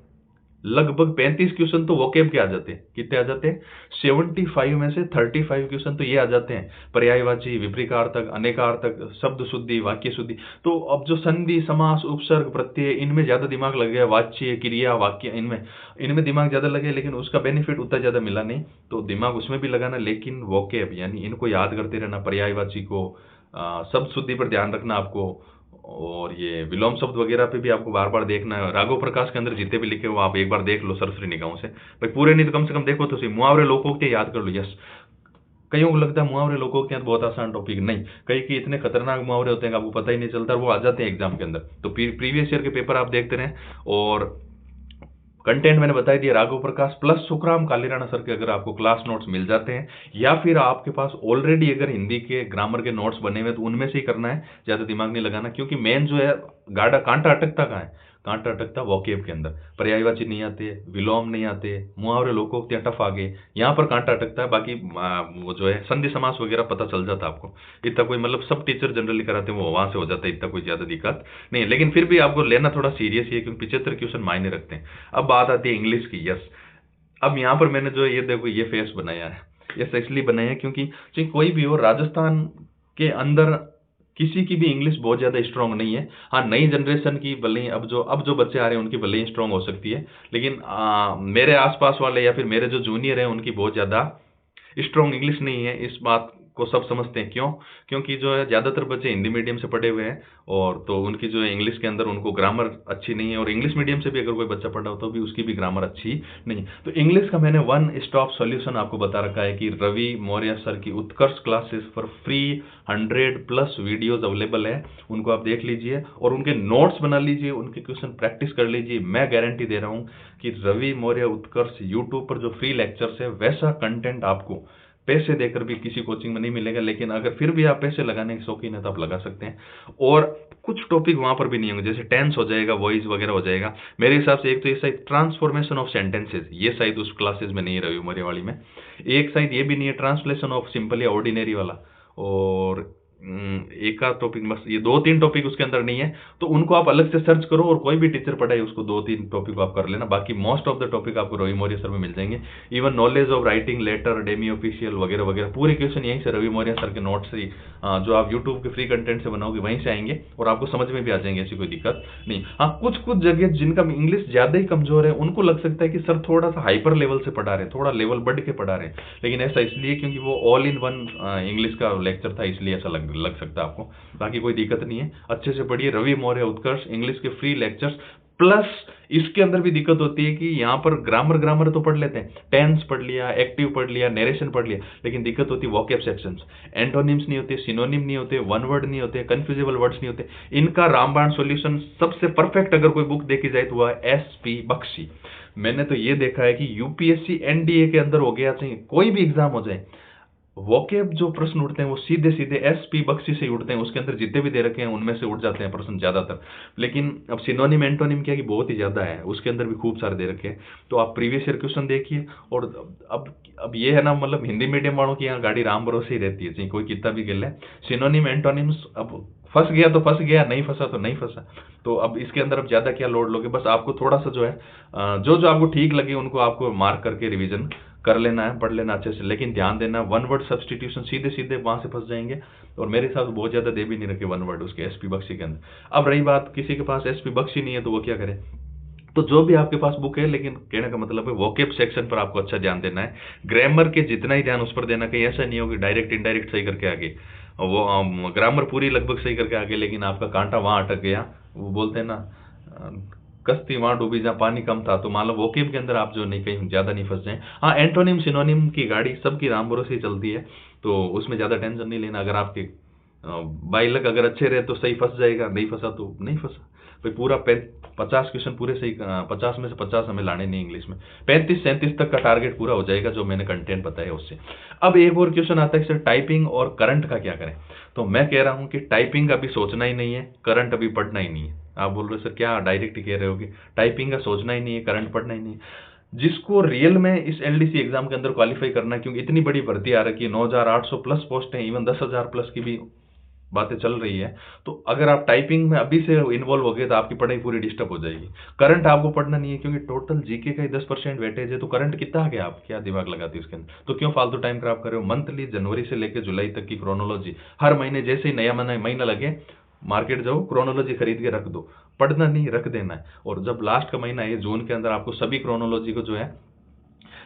लगभग 35 क्वेश्चन तो वोकेब के आ जाते हैं। कितने आ जाते हैं? 75 में से 35 क्वेश्चन तो ये आ जाते हैं, पर्यायवाची, विपरीतार्थक, अनेकार्थक, शब्द शुद्धि, वाक्य शुद्धि। तो अब जो संधि, समास, उपसर्ग, प्रत्यय, इनमें ज्यादा दिमाग लग गया, वाच्य, क्रिया, वाक्य, इनमें इनमें दिमाग ज्यादा लगे, लेकिन उसका बेनिफिट उतना ज्यादा मिला नहीं। तो दिमाग उसमें भी लगाना, लेकिन वोकेब यानी इनको याद करते रहना, पर्यायवाची को, शब्द शुद्धि पर ध्यान रखना आपको, और ये विलोम शब्द वगैरह पे भी आपको बार बार देखना है। राघव प्रकाश के अंदर जितने भी लिखे हो आप एक बार देख लो सरसरी निगाहों से, भाई पूरे नहीं तो कम से कम देखो तो सही। मुहावरे लोकोक्ति याद कर लो। यस, कईयों को लगता है मुहावरे लोकोक्ति बहुत आसान टॉपिक, नहीं, कई के इतने खतरनाक मुहावरे होते हैं कि आपको पता ही नहीं चलता, वो आ जाते हैं एग्जाम के अंदर। तो प्रीवियस ईयर के पेपर आप देखते रहें। और कंटेंट मैंने बता दिया, राघव प्रकाश प्लस सुखराम कालीराणा सर के अगर आपको क्लास नोट्स मिल जाते हैं, या फिर आपके पास ऑलरेडी अगर हिंदी के ग्रामर के नोट्स बने हुए तो उनमें से ही करना है, ज्यादा दिमाग नहीं लगाना। क्योंकि मेन जो है गाड़ा कांटा अटकता कहाँ है? कांटा अटकता वोकेब के अंदर। पर्यायवाची नहीं आते, विलोम नहीं आते, मुहावरे लोकोक्तियां टफ आ गए, यहाँ पर कांटा अटकता है। बाकी वो जो है संधि समास वगैरह पता चल जाता है आपको, इतना कोई मतलब सब टीचर जनरली कराते हैं वो वहां से हो जाता है, इतना कोई ज्यादा दिक्कत नहीं है। लेकिन फिर भी आपको लेना थोड़ा सीरियस ही है, क्योंकि 75 क्वेश्चन मायने रखते हैं। अब बात आती है इंग्लिश की। यस, अब यहाँ पर मैंने जो ये देखो ये फेस बनाया है, ये इसलिए बनाया है क्योंकि चाहे कोई भी हो, राजस्थान के अंदर किसी की भी इंग्लिश बहुत ज्यादा स्ट्रांग नहीं है। हाँ, नई जनरेशन की भले ही अब जो बच्चे आ रहे हैं उनकी भले ही स्ट्रांग हो सकती है, लेकिन मेरे आसपास वाले या फिर मेरे जो जूनियर हैं उनकी बहुत ज्यादा स्ट्रॉन्ग इंग्लिश नहीं है। इस बात को सब समझते हैं, क्यों? क्योंकि जो है ज्यादातर बच्चे हिंदी मीडियम से पढ़े हुए हैं, और तो उनकी जो है इंग्लिश के अंदर उनको ग्रामर अच्छी नहीं है। और इंग्लिश मीडियम से भी अगर कोई बच्चा पढ़ा हो तो भी उसकी भी ग्रामर अच्छी नहीं है। तो इंग्लिश का मैंने वन स्टॉप सॉल्यूशन आपको बता रखा है कि रवि मौर्य सर की Utkarsh classes for free 100+ videos available है, उनको आप देख लीजिए और उनके नोट्स बना लीजिए, उनके क्वेश्चन प्रैक्टिस कर लीजिए। मैं गारंटी दे रहा हूं कि रवि मौर्य उत्कर्ष यूट्यूब पर जो फ्री लेक्चर्स है वैसा कंटेंट आपको पैसे देकर भी किसी कोचिंग में नहीं मिलेगा। लेकिन अगर फिर भी आप पैसे लगाने के शौकीन है तो आप लगा सकते हैं। और कुछ टॉपिक वहां पर भी नहीं होंगे, जैसे टेंस हो जाएगा, वॉइस वगैरह हो जाएगा। मेरे हिसाब से एक तो ये शायद ट्रांसफॉर्मेशन ऑफ सेंटेंसेस, ये शायद उस क्लासेस में नहीं है रवि मौर्य वाली में। एक शायद ये भी नहीं है ट्रांसलेशन ऑफ सिंपल या ऑर्डिनरी वाला। और एक आध टॉपिक बस, ये 2-3 टॉपिक उसके अंदर नहीं है। तो उनको आप अलग से सर्च करो और कोई भी टीचर पढ़ाए उसको 2-3 टॉपिक आप कर लेना। बाकी मोस्ट ऑफ द टॉपिक आपको रवि मौर्य सर में मिल जाएंगे। Even knowledge of writing letter, demi official वगैरह वगैरह पूरे क्वेश्चन यहीं से रवि मौर्य सर के नोट से जो आप यूट्यूब के फ्री कंटेंट से बनाओगे वहीं से आएंगे और आपको समझ में भी आ जाएंगे, ऐसी कोई दिक्कत नहीं। हाँ, कुछ कुछ जगह जिनका इंग्लिश ज्यादा ही कमजोर है उनको लग सकता है कि सर थोड़ा सा हाइपर लेवल से पढ़ा रहे हैं, थोड़ा लेवल बढ़ के पढ़ा रहे हैं, लेकिन ऐसा इसलिए क्योंकि वो ऑल इन वन इंग्लिश का लेक्चर था, इसलिए ऐसा लग सकता है आपको। बाकी कोई दिक्कत नहीं है, अच्छे से पढ़िए रवि मौर्य उत्कर्ष इंग्लिश के फ्री लेक्चर्स। प्लस इसके अंदर भी दिक्कत होती है कि यहाँ पर ग्रामर तो पढ़ लेते हैं, टेंस पढ़ लिया, एक्टिव पढ़ लिया, नरेशन पढ़ लिया, लेकिन दिक्कत होती है वोकैब सेक्शंस, एंटोनिम्स नहीं होते, सिनोनिम नहीं होते, वन वर्ड नहीं होते, कंफ्यूजेबल वर्ड्स नहीं होते। इनका रामबाण सॉल्यूशन सबसे परफेक्ट अगर कोई बुक देखी जाए तो वह SP बख्शी। मैंने तो ये देखा है कि यूपीएससी NDA के अंदर हो गया, चाहिए कोई भी एग्जाम हो जाए, वोकेब जो प्रश्न उठते हैं वो सीधे सीधे SP बख्शी से ही उठते हैं। उसके अंदर जितने भी दे रखे हैं उनमें से उठ जाते हैं प्रश्न ज्यादातर। लेकिन अब सिनोनिम एंटोनिम क्या कि बहुत ही ज्यादा है, उसके अंदर भी खूब सारे दे रखे हैं। तो आप प्रीवियस ईयर क्वेश्चन देखिए। और अब ये है ना, मतलब हिंदी मीडियम वालों की यहाँ गाड़ी राम भरोसे ही रहती है, चाहे कोई कितना भी गिल है। सिनोनिम एंटोनिम्स अब फंस गया तो फंस गया, नहीं फंसा तो नहीं फंसा। तो अब इसके अंदर अब ज्यादा क्या लोड लोगे, बस आपको थोड़ा सा जो है जो जो आपको ठीक लगे उनको आपको मार्क करके रिवीजन कर लेना है, पढ़ लेना अच्छे से। लेकिन ध्यान देना, वन वर्ड सब्सटीट्यूशन सीधे सीधे वहां से फंस जाएंगे। और मेरे हिसाब से बहुत ज्यादा दे भी नहीं रखे वन वर्ड उसके SP बख्शी के अंदर। अब रही बात, किसी के पास SP बख्शी नहीं है तो वो क्या करे? तो जो भी आपके पास बुक है, लेकिन कहने का मतलब है वोकेब सेक्शन पर आपको अच्छा ध्यान देना है। ग्रामर के जितना ही ध्यान उस पर देना, कहीं ऐसा नहीं हो कि डायरेक्ट इनडायरेक्ट सही करके आगे, वो ग्रामर पूरी लगभग सही करके आगे, लेकिन आपका कांटा वहां अटक गया। वो बोलते हैं ना, कश्ती वहां डूबी जहां पानी कम था। तो मान लो वोकेब के अंदर आप जो नहीं, कहीं ज्यादा नहीं फंस जाए। हाँ, एंटोनिम सिनोनिम की गाड़ी सबकी राम भरोसे ही चलती है, तो उसमें ज्यादा टेंशन नहीं लेना। अगर आपके बाइलक अगर अच्छे रहे तो सही फंस जाएगा, नहीं फंसा तो नहीं फंसा। भाई पूरा 50 क्वेश्चन पूरे सही, 50 में से 50 हमें लाने नहीं इंग्लिश में, 35-37 तक का टारगेट पूरा हो जाएगा जो मैंने कंटेंट बताया उससे। अब एक और क्वेश्चन आता है सर, टाइपिंग और करंट का क्या करें? तो मैं कह रहा हूं कि टाइपिंग का भी सोचना ही नहीं है, करंट अभी पढ़ना ही नहीं है। आप बोल रहे सर क्या डायरेक्ट ही कह रहे हो कि टाइपिंग का सोचना ही नहीं है, करंट पढ़ना ही नहीं है। जिसको रियल में इस LDC एग्जाम के अंदर क्वालिफाई करना है, क्योंकि इतनी बड़ी भर्ती आ रखी है, 9,800+ पोस्ट है, इवन 10,000+ की भी बातें चल रही है, तो अगर आप टाइपिंग में अभी से इन्वॉल्व हो गए तो आपकी पढ़ाई पूरी डिस्टर्ब हो जाएगी। करंट आपको पढ़ना नहीं है, क्योंकि टोटल जीके का ही 10% वेटेज है, तो करंट कितना आ गया, आप क्या दिमाग लगाते हो उसके अंदर? तो क्यों फालतू टाइम खराब कर रहे हो? मंथली जनवरी से लेकर जुलाई तक की क्रोनोलॉजी, हर महीने जैसे ही नया महीना लगे मार्केट जाओ, क्रोनोलॉजी खरीद के रख दो, पढ़ना नहीं, रख देना है। और जब लास्ट का महीना है जून के अंदर, आपको सभी क्रोनोलॉजी को जो है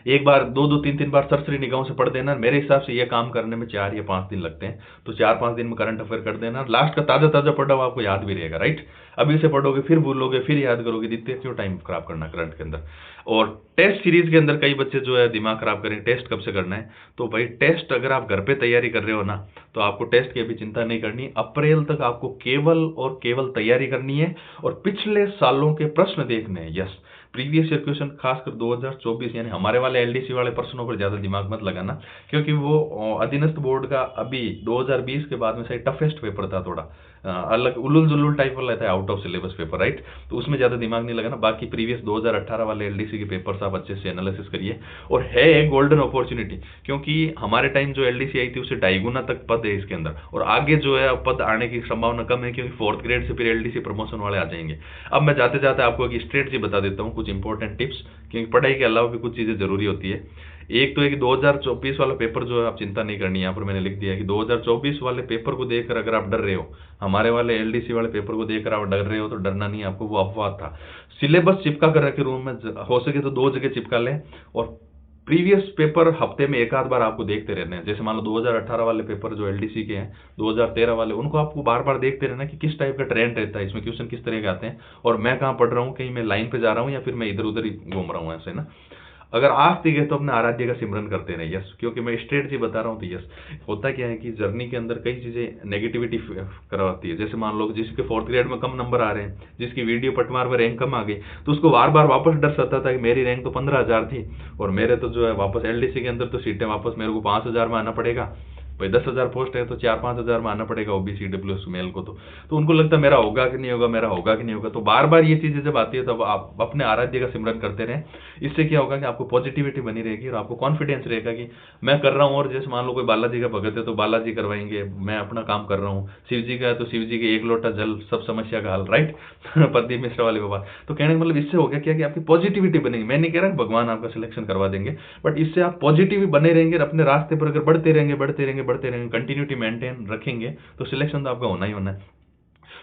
एक बार, दो दो तीन तीन बार सरसरी निगाहों से पढ़ देना। मेरे हिसाब से ये काम करने में 4 या 5 दिन लगते हैं, तो 4-5 दिन में करंट अफेयर कर देना। लास्ट का ताजा ताजा पढ़ा हुआ आपको याद भी रहेगा, राइट? अभी से पढ़ोगे फिर भूलोगे फिर याद करोगे, जितने क्यों टाइम खराब करना करंट के अंदर। और टेस्ट सीरीज के अंदर कई बच्चे जो है दिमाग खराब करेंगे, टेस्ट कब से करना है? तो भाई टेस्ट अगर आप घर पे तैयारी कर रहे हो ना, तो आपको टेस्ट की अभी चिंता नहीं करनी। अप्रैल तक आपको केवल और केवल तैयारी करनी है और पिछले सालों के प्रश्न देखने हैं। यस, प्रीवियस ईयर क्वेश्चन, खासकर 2024, यानी हमारे वाले एलडीसी वाले प्रश्नों पर ज्यादा दिमाग मत लगाना, क्योंकि वो अधीनस्थ बोर्ड का अभी 2020 के बाद में सही टफेस्ट पेपर था, थोड़ा अलग उलुल जुलुल टाइप वाला था, out of syllabus paper, right? तो उसमें ज्यादा दिमाग नहीं लगाना। बाकी प्रीवियस 2018 वाले एलडीसी के पेपर्स आप अच्छे से एनालिसिस करिए। और है एक गोल्डन अपॉर्चुनिटी, क्योंकि हमारे टाइम जो एलडीसी आई थी उससे 2.5 गुना तक पद है इसके अंदर, और आगे जो है पद आने की संभावना कम है, क्योंकि 4th ग्रेड से फिर एलडीसी प्रमोशन वाले आ जाएंगे। अब मैं जाते जाते आपको एक स्ट्रेटजी बता देता हूँ, कुछ इंपॉर्टेंट टिप्स, क्योंकि पढ़ाई के अलावा भी कुछ चीजें जरूरी होती है। एक तो है कि 2024 वाला पेपर जो है आप चिंता नहीं करनी है, यहाँ पर मैंने लिख दिया है कि 2024 वाले पेपर को देखकर अगर आप डर रहे हो, हमारे वाले एलडीसी वाले पेपर को देखकर आप डर रहे हो, तो डरना नहीं आपको, वो अफवाह था। सिलेबस चिपका कर रखे रूम में, हो सके तो 2 जगह चिपका लें, और प्रीवियस पेपर हफ्ते में एक आध बार आपको देखते रहना है। जैसे मान लो 2018 वाले पेपर जो एलडीसी के हैं, 2013 वाले, उनको आपको बार बार देखते रहना कि किस टाइप का ट्रेंड रहता है, इसमें क्वेश्चन किस तरह के आते हैं, और मैं कहाँ पढ़ रहा हूँ, कहीं मैं लाइन पे जा रहा हूँ या फिर मैं इधर उधर ही घूम रहा हूँ, ऐसे ना। अगर आप ठीक है तो अपने आराध्य का सिमरन करते रहे। यस, क्योंकि मैं स्ट्रेटजी बता रहा हूँ, तो यस, होता क्या है कि जर्नी के अंदर कई चीजें नेगेटिविटी करवाती है। जैसे मान लो जिसके 4th ग्रेड में कम नंबर आ रहे हैं, जिसकी वीडियो पटमार में रैंक कम आ गई, तो उसको बार बार वापस डर सता था कि मेरी रैंक तो 15,000 थी, और मेरे तो जो है वापस एलडीसी के अंदर तो सीटें वापस मेरे को 5,000 में आना पड़ेगा। भाई 10,000 पोस्ट है तो 4-5 हज़ार में आना पड़ेगा ओबीसी डब्ल्यूएस मेल को, तो उनको लगता है मेरा होगा कि नहीं होगा, मेरा होगा कि नहीं होगा। तो बार बार ये चीजें जब आती है तब आप अपने आराध्य का सिमरन करते रहें। इससे क्या होगा कि आपको पॉजिटिविटी बनी रहेगी और आपको कॉन्फिडेंस रहेगा कि मैं कर रहा हूँ। और जैसे मान लो कोई बालाजी का भगत है तो बालाजी करवाएंगे, मैं अपना काम कर रहा हूँ। शिव जी का है तो शिव जी के 1 लोटा जल, सब समस्या का हल, राइट? प्रदीप मिश्रा वाली बात। तो कहने का मतलब इससे हो गया क्या कि आपकी पॉजिटिविटी बनेगी। मैं नहीं कह रहा कि भगवान आपका सिलेक्शन करवा देंगे, बट इससे आप पॉजिटिव बने रहेंगे और अपने रास्ते पर अगर बढ़ते रहेंगे कंटिन्यूटी मेंटेन रखेंगे, तो सिलेक्शन तो आपका होना ही होना है।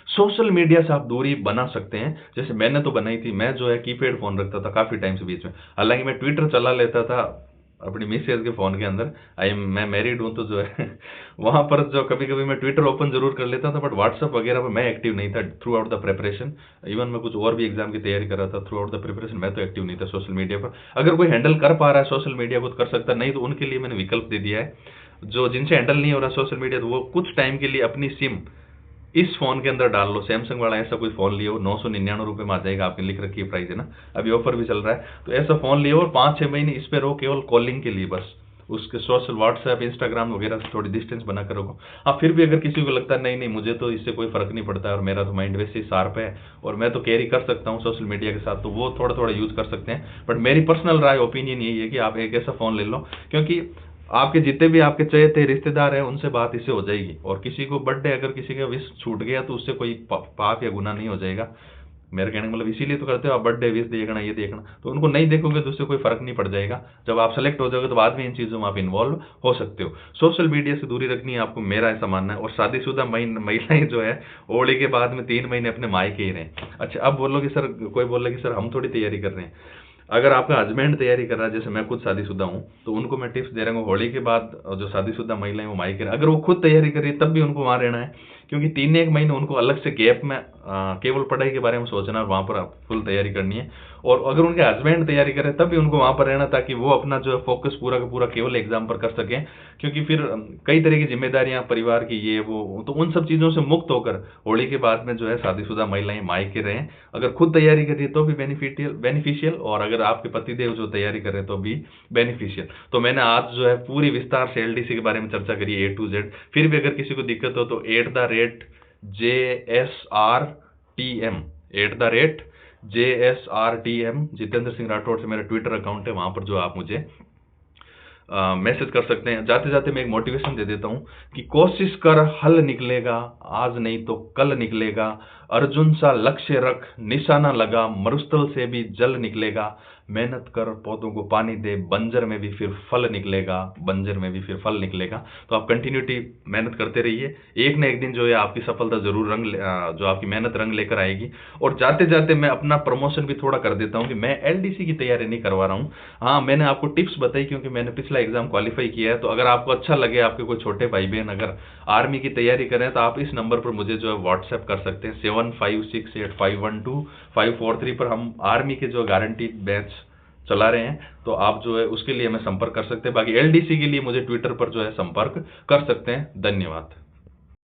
सोशल मीडिया से आप दूरी बना सकते हैं, जैसे मैंने तो बनाई थी। मैं जो है कीपैड फोन रखता था काफी टाइम से बीच में, हालांकि मैं ट्विटर चला लेता था अपनी मिसेज के फोन के अंदर। मैं मैरिड हूं तो जो है वहां पर जो कभी कभी मैं ट्विटर ओपन जरूर कर लेता था, बट व्हाट्सएप वगैरह पर मैं एक्टिव नहीं था through out the preparation. Even मैं कुछ और भी एग्जाम की तैयारी कर रहा था, थ्रू आउट द प्रिपरेशन मैं तो एक्टिव नहीं था सोशल मीडिया पर। अगर कोई हैंडल कर पा रहा है सोशल मीडिया को तो कर सकता, नहीं तो उनके लिए मैंने विकल्प दे दिया है, जो जिनसे हैंडल नहीं हो रहा सोशल मीडिया, तो वो कुछ टाइम के लिए अपनी सिम इस फोन के अंदर डाल लो। सैमसंग वाला ऐसा कोई फोन लियो, 999 रुपए में आ जाएगा, आपने लिख रखी है प्राइस, है ना, अभी ऑफर भी चल रहा है। तो ऐसा फोन लियो और 5-6 महीने इस पे रहो, केवल कॉलिंग के लिए बस। उसके सोशल व्हाट्सएप इंस्टाग्राम वगैरह से थोड़ी डिस्टेंस बना कर रखो। हाँ, फिर भी अगर किसी को लगता है नहीं नहीं मुझे तो इससे कोई फर्क नहीं पड़ता है और मेरा तो माइंड वैसे ही शार्प है और मैं तो कैरी कर सकता हूँ सोशल मीडिया के साथ, तो वो थोड़ा थोड़ा यूज कर सकते हैं। बट मेरी पर्सनल राय, ओपिनियन यही है कि आप एक ऐसा फोन ले लो, क्योंकि आपके जितने भी आपके चहेते रिश्तेदार हैं उनसे बात इससे हो जाएगी। और किसी को बर्थडे अगर किसी का विश छूट गया तो उससे कोई पाप या गुनाह नहीं हो जाएगा। मेरे कहने का मतलब इसीलिए तो करते हो आप, बर्थडे विश देखना, ये देखना, तो उनको नहीं देखोगे तो उससे कोई फर्क नहीं पड़ जाएगा। जब आप सेलेक्ट हो जाओगे तो बाद में इन चीजों में आप इन्वॉल्व हो सकते हो। सोशल मीडिया से दूरी रखनी है आपको, मेरा ऐसा मानना है। और शादीशुदा महिलाएं जो है होली के बाद में 3 महीने अपने मायके ही रहें। अच्छा, अब बोलोगे सर, कोई बोल रहा है कि सर हम थोड़ी तैयारी कर रहे हैं। अगर आपका हस्बैंड तैयारी कर रहा है, जैसे मैं खुद शादीशुदा हूँ, तो उनको मैं टिप्स दे रहा हूँ होली के बाद जो शादीशुदा महिलाएं वो मायके रहे, अगर वो खुद तैयारी कर रही है तब भी उनको वहां रहना है, क्योंकि 3-1 महीने उनको अलग से गैप में केवल पढ़ाई के बारे में सोचना और वहां पर फुल तैयारी करनी है। और अगर उनके हस्बैंड तैयारी करें तब भी उनको वहां पर रहना, ताकि वो अपना जो है फोकस पूरा का पूरा केवल एग्जाम पर कर सकें। क्योंकि फिर कई तरह की जिम्मेदारियां परिवार की, ये वो, तो उन सब चीजों से मुक्त होकर होली के बाद में जो है शादीशुदा महिलाएं मायके रहें। अगर खुद तैयारी कर रही है तो भी बेनिफिशियल, और अगर आपके पतिदेव जो तैयारी कर रहे हैं तो भी बेनिफिशियल। तो मैंने आज जो है पूरी विस्तार से एलडीसी के बारे में चर्चा करी A to Z। फिर भी अगर किसी को दिक्कत हो तो @JSRTM जितेंद्र सिंह राठौड़ से मेरा ट्विटर अकाउंट है, वहां पर जो आप मुझे मैसेज कर सकते हैं। जाते जाते मैं एक मोटिवेशन दे देता हूँ कि कोशिश कर हल निकलेगा, आज नहीं तो कल निकलेगा। अर्जुन सा लक्ष्य रख, निशाना लगा, मरुस्थल से भी जल निकलेगा। मेहनत कर, पौधों को पानी दे, बंजर में भी फिर फल निकलेगा, बंजर में भी फिर फल निकलेगा। तो आप कंटिन्यूटी मेहनत करते रहिए, एक ना एक दिन जो है आपकी सफलता जरूर जो आपकी मेहनत रंग लेकर आएगी। और जाते जाते मैं अपना प्रमोशन भी थोड़ा कर देता हूँ कि मैं एलडीसी की तैयारी नहीं करवा रहा हूँ। हाँ, मैंने आपको टिप्स बताई क्योंकि मैंने पिछला एग्जाम क्वालिफाई किया है। तो अगर आपको अच्छा लगे, आपके कोई छोटे भाई बहन अगर आर्मी की तैयारी करें, तो आप इस नंबर पर मुझे जो है व्हाट्सएप कर सकते हैं 7568512543 पर। हम आर्मी के जो गारंटीड बैच चला रहे हैं, तो आप जो है उसके लिए हमें संपर्क कर सकते हैं। बाकी एलडीसी के लिए मुझे ट्विटर पर जो है संपर्क कर सकते हैं। धन्यवाद।